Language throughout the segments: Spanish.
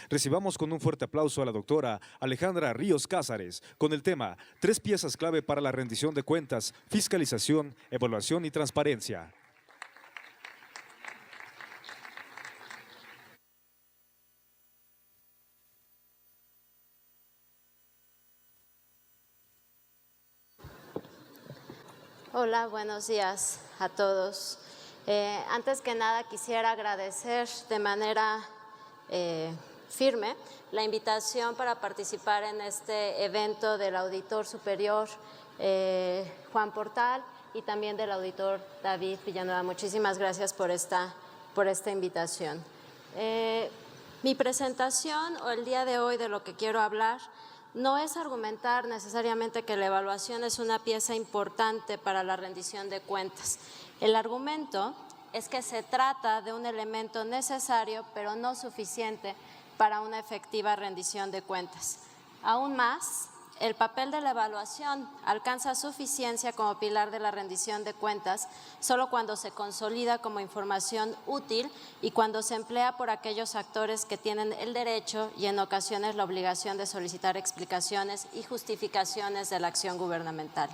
Recibamos con un fuerte aplauso a la doctora Alejandra Ríos Cázares con el tema 3 piezas clave para la rendición de cuentas, fiscalización, evaluación y transparencia. Hola, buenos días a todos. Antes que nada quisiera agradecer de manera firme la invitación para participar en este evento del auditor superior Juan Portal y también del auditor David Villanueva. Muchísimas gracias por esta invitación. Mi presentación o el día de hoy de lo que quiero hablar no es argumentar necesariamente que la evaluación es una pieza importante para la rendición de cuentas. El argumento es que se trata de un elemento necesario, pero no suficiente para una efectiva rendición de cuentas. Aún más, el papel de la evaluación alcanza suficiencia como pilar de la rendición de cuentas solo cuando se consolida como información útil y cuando se emplea por aquellos actores que tienen el derecho y en ocasiones la obligación de solicitar explicaciones y justificaciones de la acción gubernamental.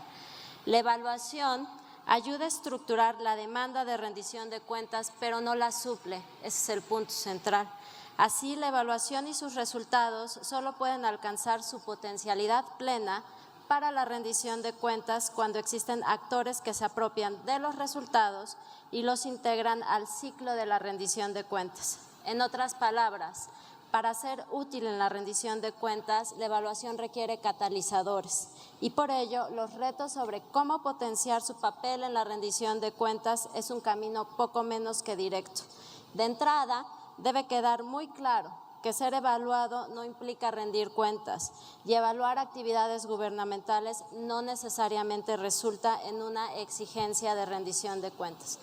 La evaluación ayuda a estructurar la demanda de rendición de cuentas, pero no la suple. Ese es el punto central. Así, la evaluación y sus resultados solo pueden alcanzar su potencialidad plena para la rendición de cuentas cuando existen actores que se apropian de los resultados y los integran al ciclo de la rendición de cuentas. En otras palabras, para ser útil en la rendición de cuentas, la evaluación requiere catalizadores y por ello los retos sobre cómo potenciar su papel en la rendición de cuentas es un camino poco menos que directo. De entrada, debe quedar muy claro que ser evaluado no implica rendir cuentas y evaluar actividades gubernamentales no necesariamente resulta en una exigencia de rendición de cuentas.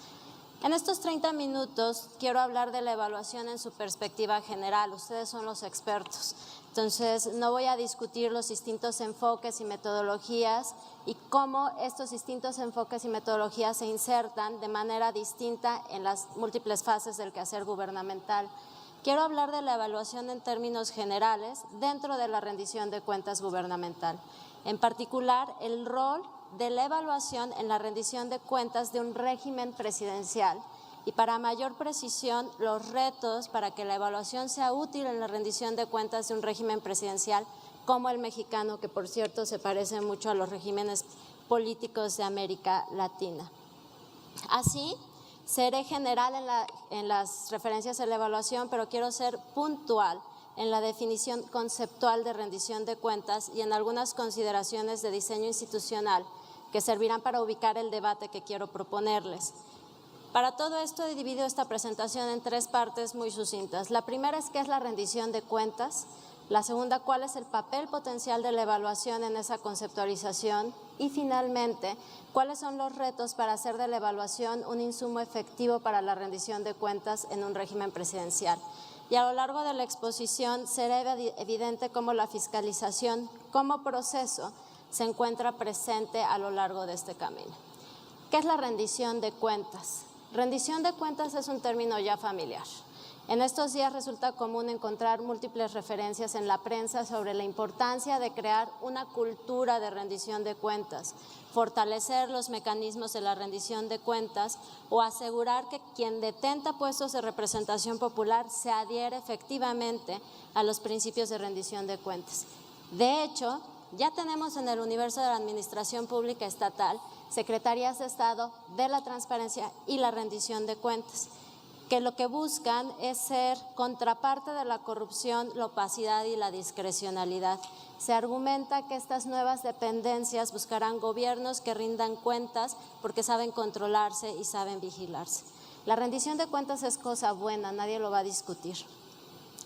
En estos 30 minutos quiero hablar de la evaluación en su perspectiva general. Ustedes son los expertos, entonces no voy a discutir los distintos enfoques y metodologías y cómo estos distintos enfoques y metodologías se insertan de manera distinta en las múltiples fases del quehacer gubernamental. Quiero hablar de la evaluación en términos generales dentro de la rendición de cuentas gubernamental. En particular, el rol de la evaluación en la rendición de cuentas de un régimen presidencial y para mayor precisión los retos para que la evaluación sea útil en la rendición de cuentas de un régimen presidencial como el mexicano, que por cierto se parece mucho a los regímenes políticos de América Latina. Así, seré general en las referencias a la evaluación, pero quiero ser puntual en la definición conceptual de rendición de cuentas y en algunas consideraciones de diseño institucional que servirán para ubicar el debate que quiero proponerles. Para todo esto he dividido esta presentación en 3 partes muy sucintas. La primera es qué es la rendición de cuentas, la segunda cuál es el papel potencial de la evaluación en esa conceptualización y finalmente cuáles son los retos para hacer de la evaluación un insumo efectivo para la rendición de cuentas en un régimen presidencial. Y a lo largo de la exposición será evidente cómo la fiscalización como proceso se encuentra presente a lo largo de este camino. ¿Qué es la rendición de cuentas? Rendición de cuentas es un término ya familiar. En estos días resulta común encontrar múltiples referencias en la prensa sobre la importancia de crear una cultura de rendición de cuentas, fortalecer los mecanismos de la rendición de cuentas o asegurar que quien detenta puestos de representación popular se adhiere efectivamente a los principios de rendición de cuentas. De hecho, ya tenemos en el universo de la administración pública estatal secretarías de Estado de la transparencia y la rendición de cuentas, que lo que buscan es ser contraparte de la corrupción, la opacidad y la discrecionalidad. Se argumenta que estas nuevas dependencias buscarán gobiernos que rindan cuentas porque saben controlarse y saben vigilarse. La rendición de cuentas es cosa buena, nadie lo va a discutir.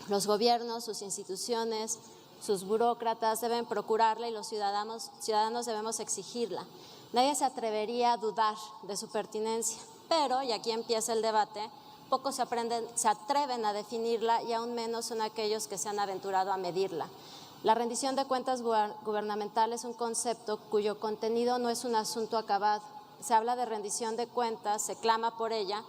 Los gobiernos, sus instituciones, sus burócratas deben procurarla y los ciudadanos debemos exigirla. Nadie se atrevería a dudar de su pertinencia, pero, y aquí empieza el debate, pocos se atreven a definirla y aún menos son aquellos que se han aventurado a medirla. La rendición de cuentas gubernamental es un concepto cuyo contenido no es un asunto acabado. Se habla de rendición de cuentas, se clama por ella,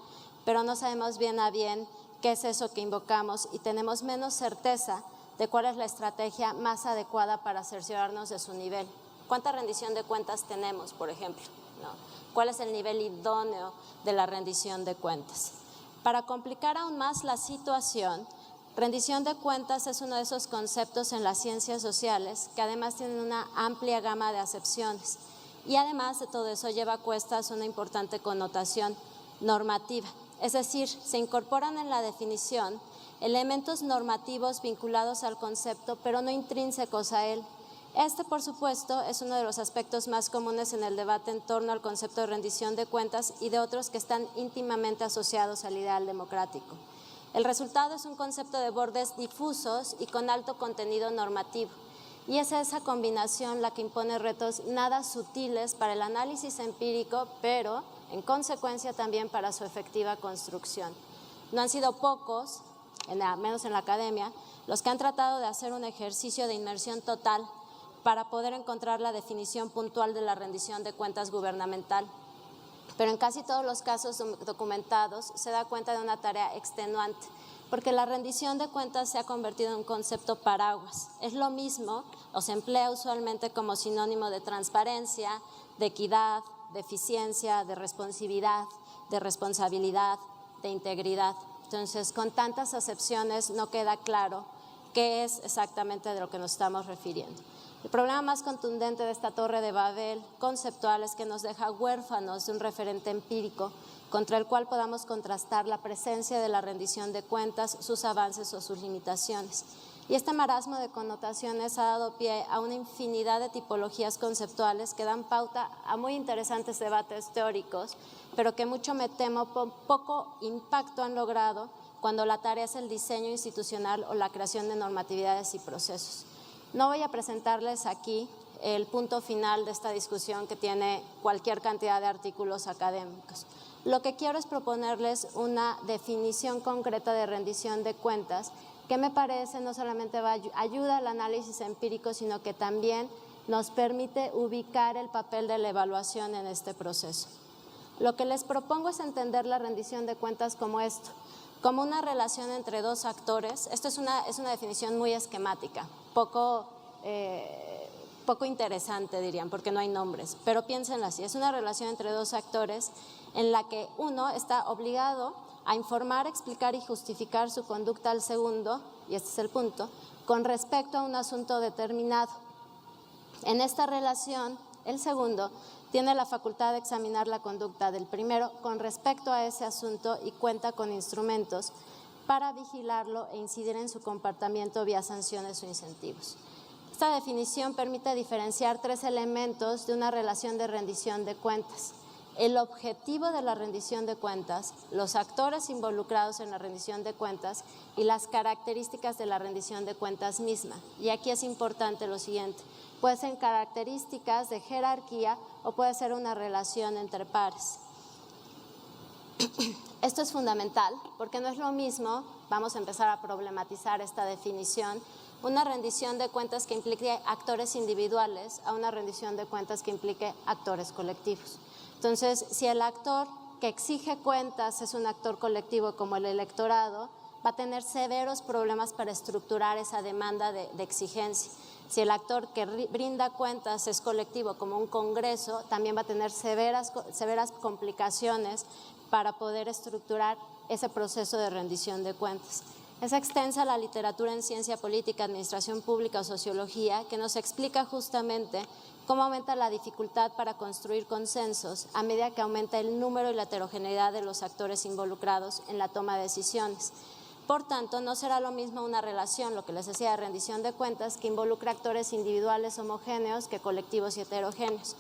pero no sabemos bien a bien qué es eso que invocamos y tenemos menos certeza de cuál es la estrategia más adecuada para cerciorarnos de su nivel. ¿Cuánta rendición de cuentas tenemos, por ejemplo? ¿No? ¿Cuál es el nivel idóneo de la rendición de cuentas? Para complicar aún más la situación, rendición de cuentas es uno de esos conceptos en las ciencias sociales que además tienen una amplia gama de acepciones y además de todo eso lleva a cuestas una importante connotación normativa. Es decir, se incorporan en la definición elementos normativos vinculados al concepto, pero no intrínsecos a él. Este, por supuesto, es uno de los aspectos más comunes en el debate en torno al concepto de rendición de cuentas y de otros que están íntimamente asociados al ideal democrático. El resultado es un concepto de bordes difusos y con alto contenido normativo. Y es esa combinación la que impone retos nada sutiles para el análisis empírico, pero en consecuencia también para su efectiva construcción. No han sido pocos, menos en la academia, los que han tratado de hacer un ejercicio de inmersión total para poder encontrar la definición puntual de la rendición de cuentas gubernamental. Pero en casi todos los casos documentados se da cuenta de una tarea extenuante, porque la rendición de cuentas se ha convertido en un concepto paraguas. Es lo mismo, o se emplea usualmente como sinónimo de transparencia, de equidad, de eficiencia, de responsividad, de responsabilidad, de integridad. Entonces, con tantas acepciones no queda claro qué es exactamente de lo que nos estamos refiriendo. El problema más contundente de esta torre de Babel conceptual es que nos deja huérfanos de un referente empírico contra el cual podamos contrastar la presencia de la rendición de cuentas, sus avances o sus limitaciones. Y este marasmo de connotaciones ha dado pie a una infinidad de tipologías conceptuales que dan pauta a muy interesantes debates teóricos, pero que mucho me temo poco impacto han logrado cuando la tarea es el diseño institucional o la creación de normatividades y procesos. No voy a presentarles aquí el punto final de esta discusión que tiene cualquier cantidad de artículos académicos. Lo que quiero es proponerles una definición concreta de rendición de cuentas que me parece no solamente ayuda al análisis empírico, sino que también nos permite ubicar el papel de la evaluación en este proceso. Lo que les propongo es entender la rendición de cuentas como esto, como una relación entre dos actores. Esto es una definición muy esquemática, poco interesante dirían, porque no hay nombres, pero piénsenlo así, es una relación entre dos actores en la que uno está obligado a informar, explicar y justificar su conducta al segundo, y este es el punto, con respecto a un asunto determinado. En esta relación, el segundo tiene la facultad de examinar la conducta del primero con respecto a ese asunto y cuenta con instrumentos para vigilarlo e incidir en su comportamiento vía sanciones o incentivos. Esta definición permite diferenciar tres elementos de una relación de rendición de cuentas: el objetivo de la rendición de cuentas, los actores involucrados en la rendición de cuentas y las características de la rendición de cuentas misma. Y aquí es importante lo siguiente: puede ser características de jerarquía o puede ser una relación entre pares. Esto es fundamental porque no es lo mismo, vamos a empezar a problematizar esta definición, una rendición de cuentas que implique actores individuales a una rendición de cuentas que implique actores colectivos. Entonces, si el actor que exige cuentas es un actor colectivo como el electorado, va a tener severos problemas para estructurar esa demanda de exigencia. Si el actor que brinda cuentas es colectivo como un congreso, también va a tener severas complicaciones para poder estructurar ese proceso de rendición de cuentas. Es extensa la literatura en ciencia política, administración pública o sociología que nos explica justamente cómo aumenta la dificultad para construir consensos a medida que aumenta el número y la heterogeneidad de los actores involucrados en la toma de decisiones. Por tanto, no será lo mismo una relación, lo que les decía, de rendición de cuentas, que involucra actores individuales homogéneos que colectivos y heterogéneos.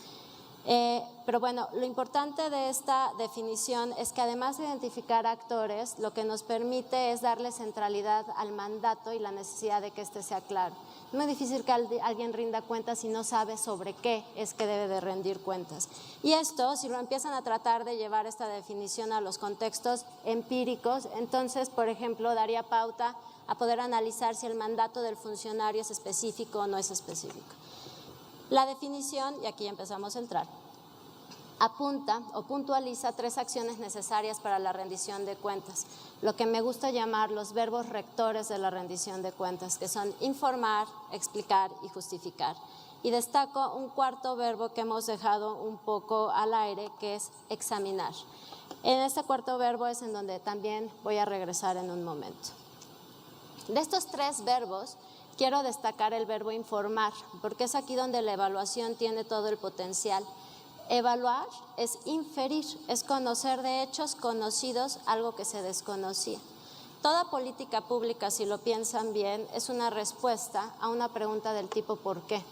Pero bueno, lo importante de esta definición es que además de identificar actores, lo que nos permite es darle centralidad al mandato y la necesidad de que éste sea claro. Es muy difícil que alguien rinda cuentas si no sabe sobre qué es que debe de rendir cuentas. Y esto, si lo empiezan a tratar de llevar esta definición a los contextos empíricos, entonces, por ejemplo, daría pauta a poder analizar si el mandato del funcionario es específico o no es específico. La definición, y aquí empezamos a entrar, apunta o puntualiza 3 acciones necesarias para la rendición de cuentas, lo que me gusta llamar los verbos rectores de la rendición de cuentas, que son informar, explicar y justificar. Y destaco un cuarto verbo que hemos dejado un poco al aire, que es examinar. En este cuarto verbo es en donde también voy a regresar en un momento. De estos 3 verbos, quiero destacar el verbo informar, porque es aquí donde la evaluación tiene todo el potencial. Evaluar es inferir, es conocer de hechos conocidos algo que se desconocía. Toda política pública, si lo piensan bien, es una respuesta a una pregunta del tipo ¿por qué?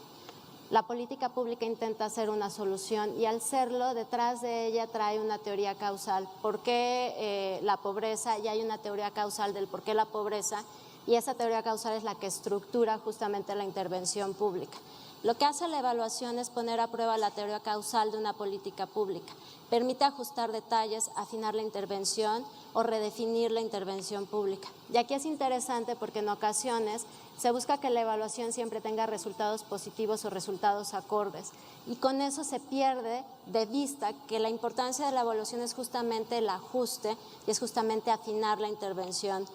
La política pública intenta hacer una solución y al serlo, detrás de ella trae una teoría causal. ¿Por qué la pobreza? Y hay una teoría causal del por qué la pobreza, y esa teoría causal es la que estructura justamente la intervención pública. Lo que hace la evaluación es poner a prueba la teoría causal de una política pública. Permite ajustar detalles, afinar la intervención o redefinir la intervención pública. Y aquí es interesante porque en ocasiones se busca que la evaluación siempre tenga resultados positivos o resultados acordes. Y con eso se pierde de vista que la importancia de la evaluación es justamente el ajuste y es justamente afinar la intervención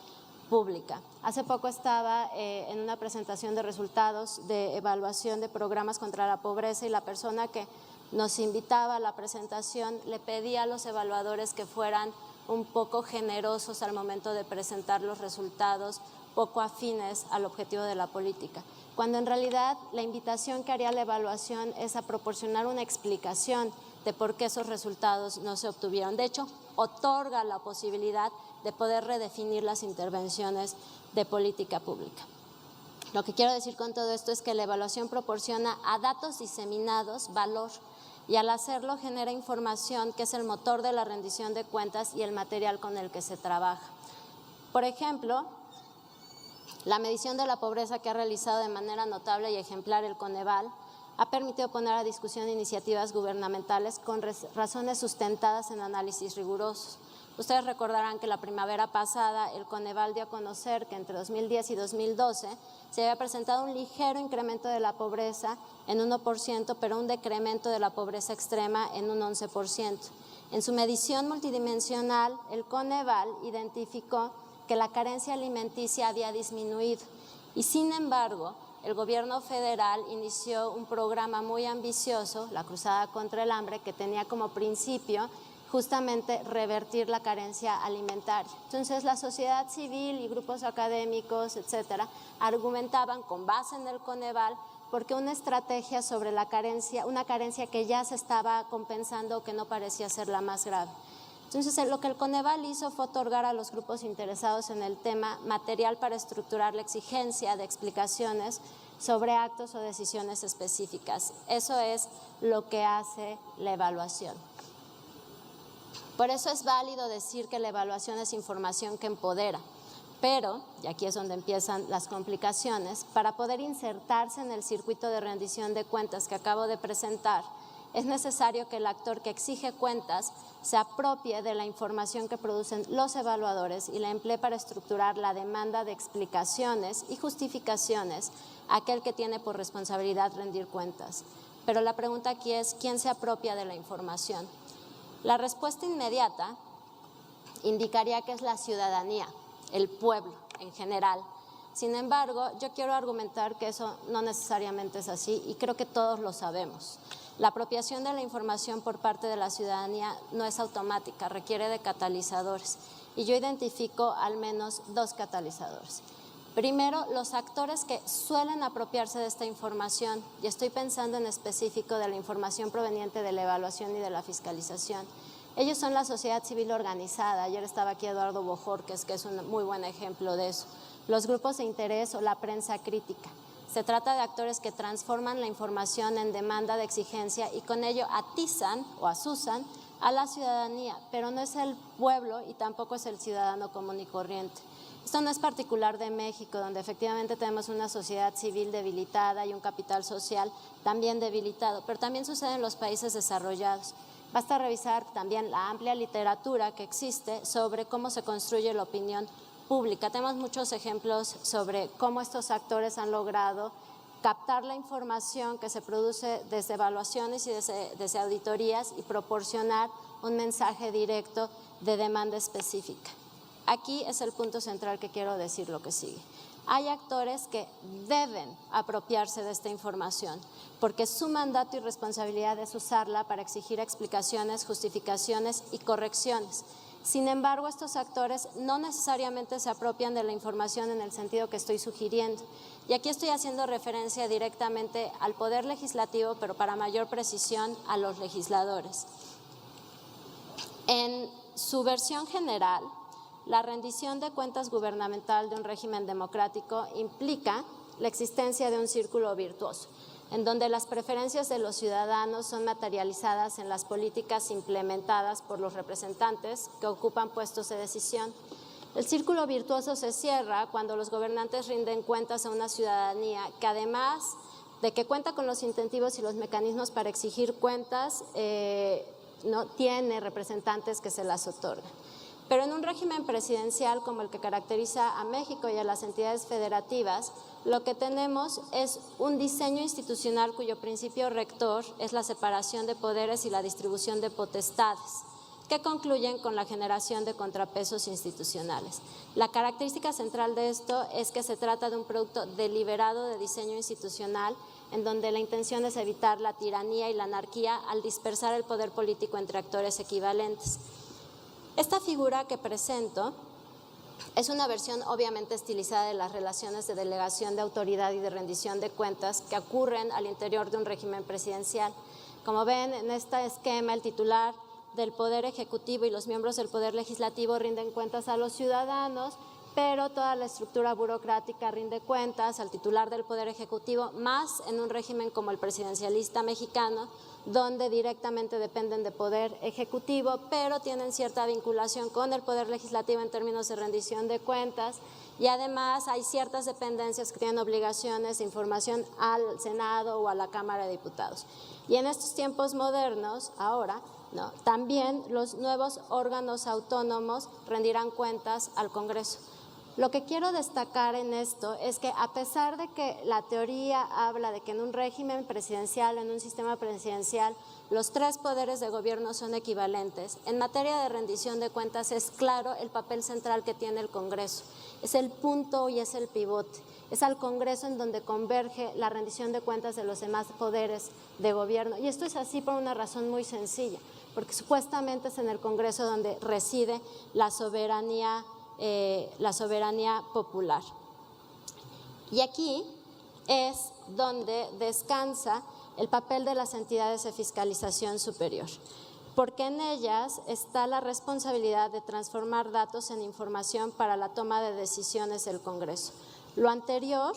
pública. Hace poco estaba en una presentación de resultados de evaluación de programas contra la pobreza y la persona que nos invitaba a la presentación le pedía a los evaluadores que fueran un poco generosos al momento de presentar los resultados, poco afines al objetivo de la política, cuando en realidad la invitación que haría la evaluación es a proporcionar una explicación de por qué esos resultados no se obtuvieron. De hecho, otorga la posibilidad de poder redefinir las intervenciones de política pública. Lo que quiero decir con todo esto es que la evaluación proporciona a datos diseminados valor y al hacerlo genera información que es el motor de la rendición de cuentas y el material con el que se trabaja. Por ejemplo, la medición de la pobreza que ha realizado de manera notable y ejemplar el Coneval ha permitido poner a discusión iniciativas gubernamentales con razones sustentadas en análisis rigurosos. Ustedes recordarán que la primavera pasada el Coneval dio a conocer que entre 2010 y 2012 se había presentado un ligero incremento de la pobreza en 1%, pero un decremento de la pobreza extrema en un 11%. En su medición multidimensional, el Coneval identificó que la carencia alimenticia había disminuido y, sin embargo, el gobierno federal inició un programa muy ambicioso, la Cruzada contra el Hambre, que tenía como principio justamente revertir la carencia alimentaria. Entonces, la sociedad civil y grupos académicos, etcétera, argumentaban con base en el Coneval porque una estrategia sobre la carencia, una carencia que ya se estaba compensando, que no parecía ser la más grave. Entonces, lo que el Coneval hizo fue otorgar a los grupos interesados en el tema material para estructurar la exigencia de explicaciones sobre actos o decisiones específicas. Eso es lo que hace la evaluación. Por eso es válido decir que la evaluación es información que empodera, pero, y aquí es donde empiezan las complicaciones, para poder insertarse en el circuito de rendición de cuentas que acabo de presentar, es necesario que el actor que exige cuentas se apropie de la información que producen los evaluadores y la emplee para estructurar la demanda de explicaciones y justificaciones a aquel que tiene por responsabilidad rendir cuentas. Pero la pregunta aquí es, ¿quién se apropia de la información? La respuesta inmediata indicaría que es la ciudadanía, el pueblo en general. Sin embargo, yo quiero argumentar que eso no necesariamente es así y creo que todos lo sabemos. La apropiación de la información por parte de la ciudadanía no es automática, requiere de catalizadores. Y yo identifico al menos 2 catalizadores. Primero, los actores que suelen apropiarse de esta información, y estoy pensando en específico de la información proveniente de la evaluación y de la fiscalización. Ellos son la sociedad civil organizada. Ayer estaba aquí Eduardo Bojorquez, que es un muy buen ejemplo de eso. Los grupos de interés o la prensa crítica. Se trata de actores que transforman la información en demanda de exigencia y con ello atizan o azuzan a la ciudadanía, pero no es el pueblo y tampoco es el ciudadano común y corriente. Esto no es particular de México, donde efectivamente tenemos una sociedad civil debilitada y un capital social también debilitado, pero también sucede en los países desarrollados. Basta revisar también la amplia literatura que existe sobre cómo se construye la opinión pública. Tenemos muchos ejemplos sobre cómo estos actores han logrado captar la información que se produce desde evaluaciones y desde auditorías y proporcionar un mensaje directo de demanda específica. Aquí es el punto central que quiero decir lo que sigue. Hay actores que deben apropiarse de esta información porque su mandato y responsabilidad es usarla para exigir explicaciones, justificaciones y correcciones. Sin embargo, estos actores no necesariamente se apropian de la información en el sentido que estoy sugiriendo. Y aquí estoy haciendo referencia directamente al Poder Legislativo, pero para mayor precisión a los legisladores. En su versión general, la rendición de cuentas gubernamental de un régimen democrático implica la existencia de un círculo virtuoso, en donde las preferencias de los ciudadanos son materializadas en las políticas implementadas por los representantes que ocupan puestos de decisión. El círculo virtuoso se cierra cuando los gobernantes rinden cuentas a una ciudadanía que, además de que cuenta con los incentivos y los mecanismos para exigir cuentas, no tiene representantes que se las otorgan. Pero en un régimen presidencial como el que caracteriza a México y a las entidades federativas, lo que tenemos es un diseño institucional cuyo principio rector es la separación de poderes y la distribución de potestades, que concluyen con la generación de contrapesos institucionales. La característica central de esto es que se trata de un producto deliberado de diseño institucional en donde la intención es evitar la tiranía y la anarquía al dispersar el poder político entre actores equivalentes. Esta figura que presento es una versión obviamente estilizada de las relaciones de delegación de autoridad y de rendición de cuentas que ocurren al interior de un régimen presidencial. Como ven, en este esquema el titular del Poder Ejecutivo y los miembros del Poder Legislativo rinden cuentas a los ciudadanos, pero toda la estructura burocrática rinde cuentas al titular del Poder Ejecutivo, más en un régimen como el presidencialista mexicano, donde directamente dependen de Poder Ejecutivo, pero tienen cierta vinculación con el Poder Legislativo en términos de rendición de cuentas, y además hay ciertas dependencias que tienen obligaciones de información al Senado o a la Cámara de Diputados. Y en estos tiempos modernos, ahora, también los nuevos órganos autónomos rendirán cuentas al Congreso. Lo que quiero destacar en esto es que a pesar de que la teoría habla de que en un régimen presidencial, en un sistema presidencial, los tres poderes de gobierno son equivalentes, en materia de rendición de cuentas es claro el papel central que tiene el Congreso. Es el punto y es el pivote. Es al Congreso en donde converge la rendición de cuentas de los demás poderes de gobierno. Y esto es así por una razón muy sencilla, porque supuestamente es en el Congreso donde reside la soberanía popular. Y aquí es donde descansa el papel de las entidades de fiscalización superior, porque en ellas está la responsabilidad de transformar datos en información para la toma de decisiones del Congreso. Lo anterior,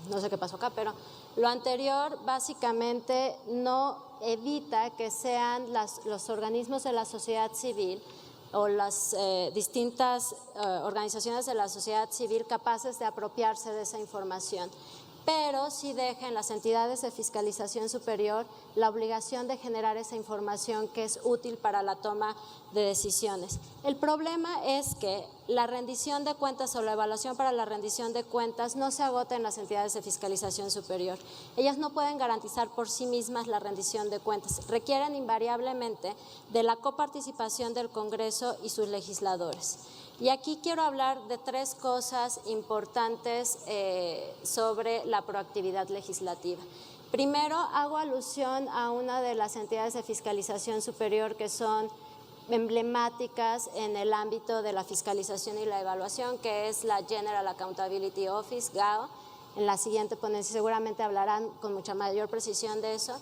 no sé qué pasó acá, pero lo anterior básicamente no evita que sean los organismos de la sociedad civil o las distintas organizaciones de la sociedad civil capaces de apropiarse de esa información, pero sí deja en las entidades de fiscalización superior la obligación de generar esa información que es útil para la toma de decisiones. El problema es que la rendición de cuentas o la evaluación para la rendición de cuentas no se agota en las entidades de fiscalización superior. Ellas no pueden garantizar por sí mismas la rendición de cuentas, requieren invariablemente de la coparticipación del Congreso y sus legisladores. Y aquí quiero hablar de tres cosas importantes sobre la proactividad legislativa. Primero, hago alusión a una de las entidades de fiscalización superior que son emblemáticas en el ámbito de la fiscalización y la evaluación, que es la General Accountability Office, GAO. En la siguiente ponencia seguramente hablarán con mucha mayor precisión de eso.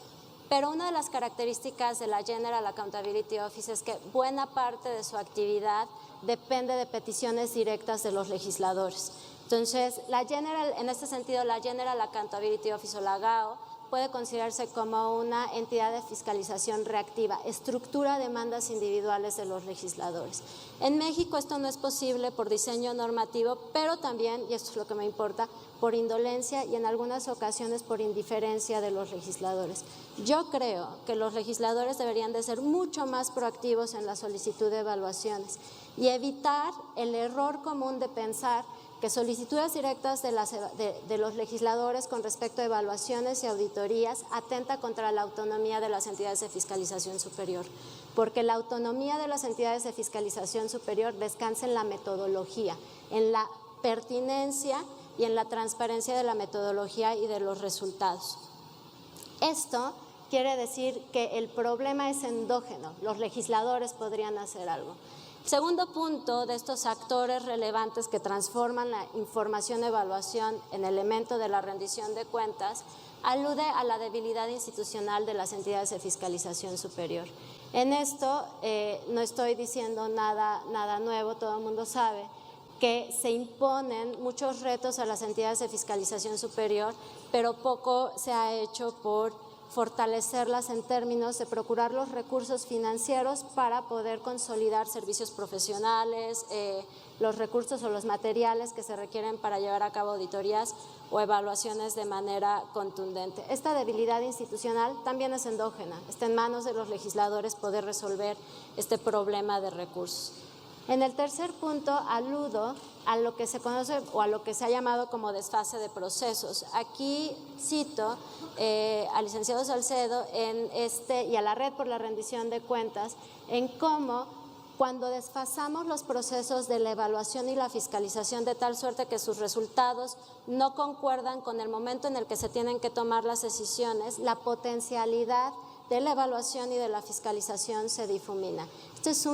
Pero una de las características de la General Accountability Office es que buena parte de su actividad depende de peticiones directas de los legisladores. Entonces, en este sentido, la General Accountability Office o la GAO puede considerarse como una entidad de fiscalización reactiva, estructura demandas individuales de los legisladores. En México esto no es posible por diseño normativo, pero también, y esto es lo que me importa, por indolencia y en algunas ocasiones por indiferencia de los legisladores. Yo creo que los legisladores deberían de ser mucho más proactivos en la solicitud de evaluaciones y evitar el error común de pensar que solicitudes directas de los legisladores con respecto a evaluaciones y auditorías atenta contra la autonomía de las entidades de fiscalización superior, porque la autonomía de las entidades de fiscalización superior descansa en la metodología, en la pertinencia y en la transparencia de la metodología y de los resultados. Esto quiere decir que el problema es endógeno, los legisladores podrían hacer algo. Segundo punto de estos actores relevantes que transforman la información de evaluación en elemento de la rendición de cuentas alude a la debilidad institucional de las entidades de fiscalización superior. En esto no estoy diciendo nada nuevo, todo el mundo sabe que se imponen muchos retos a las entidades de fiscalización superior, pero poco se ha hecho por fortalecerlas en términos de procurar los recursos financieros para poder consolidar servicios profesionales, los recursos o los materiales que se requieren para llevar a cabo auditorías o evaluaciones de manera contundente. Esta debilidad institucional también es endógena, está en manos de los legisladores poder resolver este problema de recursos. En el tercer punto aludo a lo que se conoce o a lo que se ha llamado como desfase de procesos. Aquí cito al licenciado Salcedo y a la Red por la Rendición de Cuentas en cómo cuando desfasamos los procesos de la evaluación y la fiscalización de tal suerte que sus resultados no concuerdan con el momento en el que se tienen que tomar las decisiones, la potencialidad de la evaluación y de la fiscalización se difumina. Esto es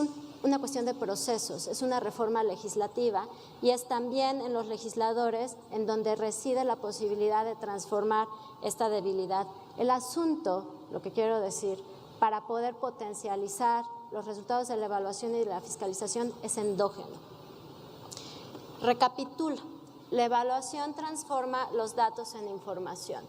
una cuestión de procesos, es una reforma legislativa y es también en los legisladores en donde reside la posibilidad de transformar esta debilidad. El asunto, lo que quiero decir, para poder potencializar los resultados de la evaluación y de la fiscalización es endógeno. Recapitulo, la evaluación transforma los datos en información.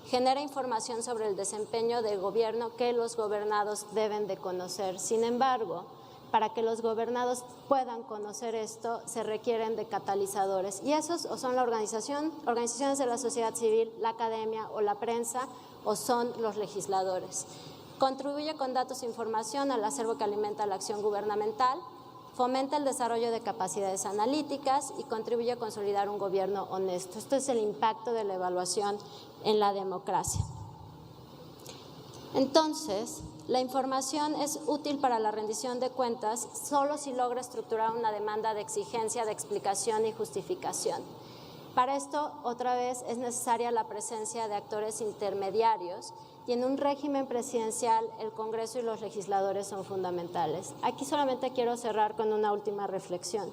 Genera información sobre el desempeño del gobierno que los gobernados deben de conocer. Sin embargo, para que los gobernados puedan conocer esto, se requieren de catalizadores. Y esos o son la organizaciones de la sociedad civil, la academia o la prensa, o son los legisladores. Contribuye con datos e información al acervo que alimenta la acción gubernamental, fomenta el desarrollo de capacidades analíticas y contribuye a consolidar un gobierno honesto. Esto es el impacto de la evaluación en la democracia. Entonces, la información es útil para la rendición de cuentas solo si logra estructurar una demanda de exigencia, de explicación y justificación. Para esto, otra vez, es necesaria la presencia de actores intermediarios y en un régimen presidencial el Congreso y los legisladores son fundamentales. Aquí solamente quiero cerrar con una última reflexión.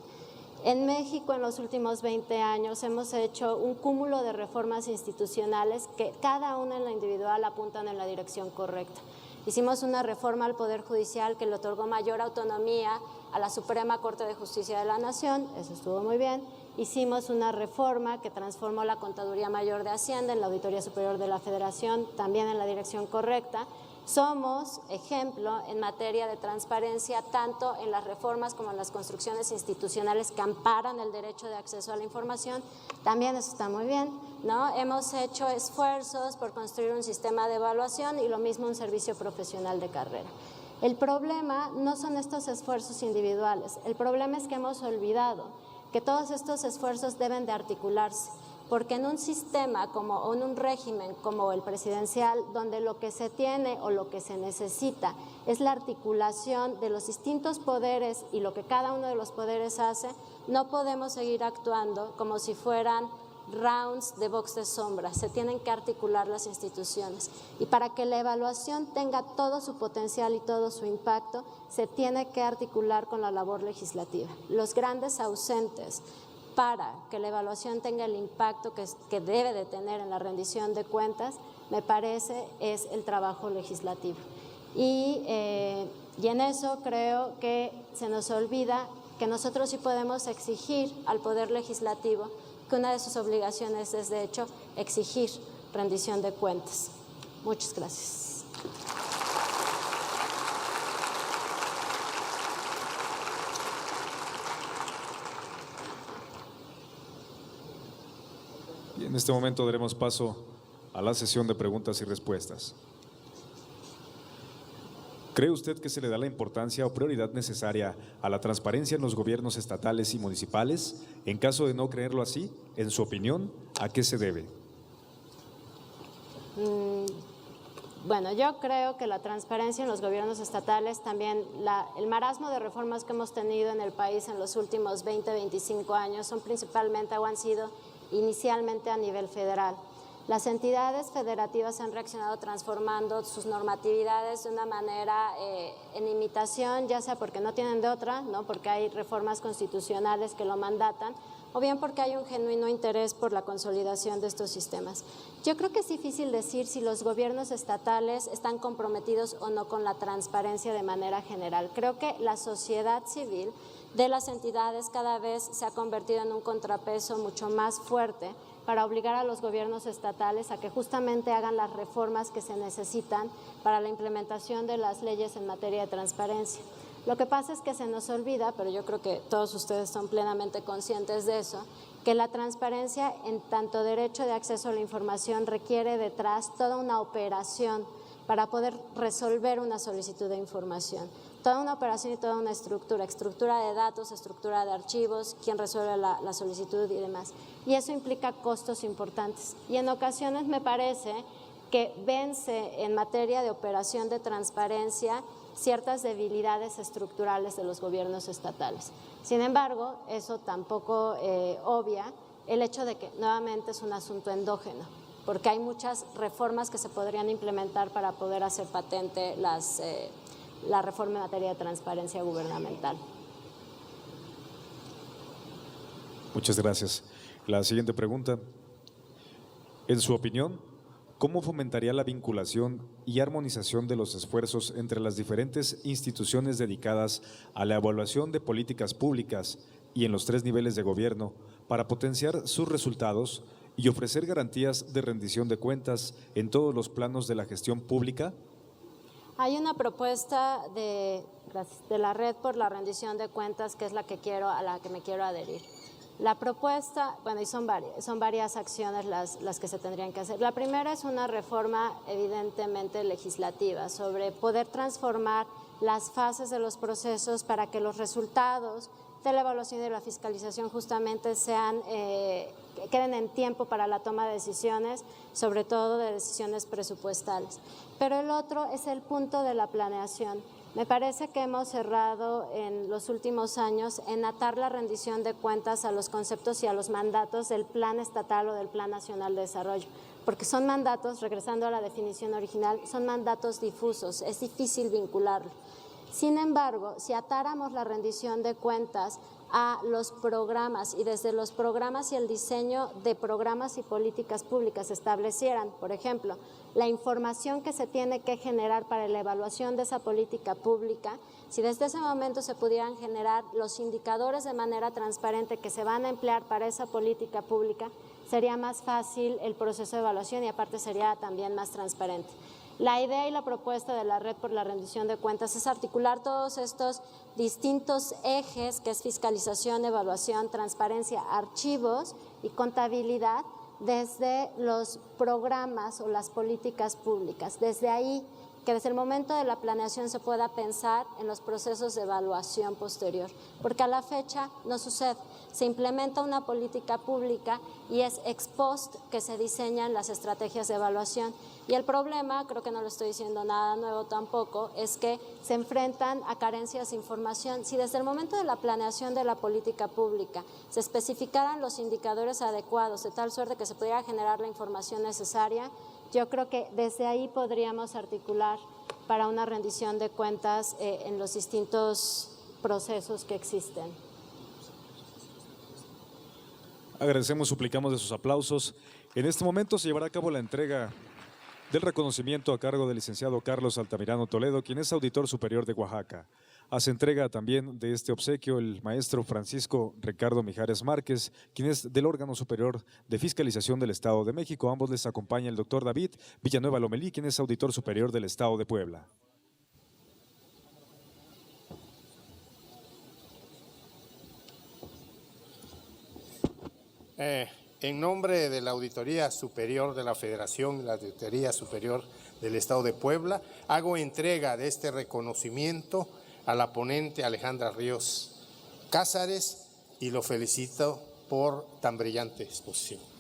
En México, en los últimos 20 años, hemos hecho un cúmulo de reformas institucionales que cada una en la individual apuntan en la dirección correcta. Hicimos una reforma al Poder Judicial que le otorgó mayor autonomía a la Suprema Corte de Justicia de la Nación, eso estuvo muy bien. Hicimos una reforma que transformó la Contaduría Mayor de Hacienda en la Auditoría Superior de la Federación, también en la dirección correcta. Somos ejemplo en materia de transparencia, tanto en las reformas como en las construcciones institucionales que amparan el derecho de acceso a la información. También eso está muy bien, ¿no? Hemos hecho esfuerzos por construir un sistema de evaluación y lo mismo un servicio profesional de carrera. El problema no son estos esfuerzos individuales, el problema es que hemos olvidado que todos estos esfuerzos deben de articularse. Porque en un sistema o en un régimen como el presidencial, donde lo que se tiene o lo que se necesita es la articulación de los distintos poderes y lo que cada uno de los poderes hace, no podemos seguir actuando como si fueran rounds de box de sombra. Se tienen que articular las instituciones. Y para que la evaluación tenga todo su potencial y todo su impacto, se tiene que articular con la labor legislativa. Los grandes ausentes para que la evaluación tenga el impacto que debe de tener en la rendición de cuentas, me parece, es el trabajo legislativo. Y en eso creo que se nos olvida que nosotros sí podemos exigir al Poder Legislativo que una de sus obligaciones es, de hecho, exigir rendición de cuentas. Muchas gracias. Y en este momento daremos paso a la sesión de preguntas y respuestas. ¿Cree usted que se le da la importancia o prioridad necesaria a la transparencia en los gobiernos estatales y municipales? En caso de no creerlo así, en su opinión, ¿a qué se debe? Bueno, yo creo que la transparencia en los gobiernos estatales, también el marasmo de reformas que hemos tenido en el país en los últimos 20, 25 años son principalmente o han sido inicialmente a nivel federal. Las entidades federativas han reaccionado transformando sus normatividades de una manera en imitación, ya sea porque no tienen de otra, ¿no? Porque hay reformas constitucionales que lo mandatan, o bien porque hay un genuino interés por la consolidación de estos sistemas. Yo creo que es difícil decir si los gobiernos estatales están comprometidos o no con la transparencia de manera general. Creo que la sociedad civil de las entidades cada vez se ha convertido en un contrapeso mucho más fuerte para obligar a los gobiernos estatales a que justamente hagan las reformas que se necesitan para la implementación de las leyes en materia de transparencia. Lo que pasa es que se nos olvida, pero yo creo que todos ustedes son plenamente conscientes de eso, que la transparencia en tanto derecho de acceso a la información requiere detrás toda una operación para poder resolver una solicitud de información. Toda una operación y toda una estructura de datos, estructura de archivos, quién resuelve la solicitud y demás. Y eso implica costos importantes. Y en ocasiones me parece que vence en materia de operación de transparencia ciertas debilidades estructurales de los gobiernos estatales. Sin embargo, eso tampoco obvia el hecho de que nuevamente es un asunto endógeno, porque hay muchas reformas que se podrían implementar para poder hacer patente la reforma en materia de transparencia gubernamental. Muchas gracias. La siguiente pregunta. En su opinión, ¿cómo fomentaría la vinculación y armonización de los esfuerzos entre las diferentes instituciones dedicadas a la evaluación de políticas públicas y en los 3 niveles de gobierno para potenciar sus resultados y ofrecer garantías de rendición de cuentas en todos los planos de la gestión pública? Hay una propuesta de la Red por la Rendición de Cuentas que es a la que me quiero adherir. La propuesta, bueno, y son varias acciones las que se tendrían que hacer. La primera es una reforma evidentemente legislativa sobre poder transformar las fases de los procesos para que los resultados de la evaluación y de la fiscalización justamente queden en tiempo para la toma de decisiones, sobre todo de decisiones presupuestales. Pero el otro es el punto de la planeación. Me parece que hemos cerrado en los últimos años en atar la rendición de cuentas a los conceptos y a los mandatos del Plan Estatal o del Plan Nacional de Desarrollo, porque son mandatos, regresando a la definición original, son mandatos difusos, es difícil vincularlo. Sin embargo, si atáramos la rendición de cuentas a los programas y desde los programas y el diseño de programas y políticas públicas establecieran, por ejemplo, la información que se tiene que generar para la evaluación de esa política pública, si desde ese momento se pudieran generar los indicadores de manera transparente que se van a emplear para esa política pública, sería más fácil el proceso de evaluación y aparte sería también más transparente. La idea y la propuesta de la Red por la Rendición de Cuentas es articular todos estos distintos ejes, que es fiscalización, evaluación, transparencia, archivos y contabilidad, desde los programas o las políticas públicas. Desde ahí, que desde el momento de la planeación se pueda pensar en los procesos de evaluación posterior, porque a la fecha no sucede. Se implementa una política pública y es ex post que se diseñan las estrategias de evaluación. Y el problema, creo que no lo estoy diciendo nada nuevo tampoco, es que se enfrentan a carencias de información. Si desde el momento de la planeación de la política pública se especificaran los indicadores adecuados de tal suerte que se pudiera generar la información necesaria, yo creo que desde ahí podríamos articular para una rendición de cuentas en los distintos procesos que existen. Agradecemos, suplicamos de sus aplausos. En este momento se llevará a cabo la entrega del reconocimiento a cargo del licenciado Carlos Altamirano Toledo, quien es auditor superior de Oaxaca. Hace entrega también de este obsequio el maestro Francisco Ricardo Mijares Márquez, quien es del órgano superior de fiscalización del Estado de México. A ambos les acompaña el doctor David Villanueva Lomelí, quien es auditor superior del Estado de Puebla. En nombre de la Auditoría Superior de la Federación, la Auditoría Superior del Estado de Puebla. Hago entrega de este reconocimiento a la ponente Alejandra Ríos Cázares y lo felicito por tan brillante exposición.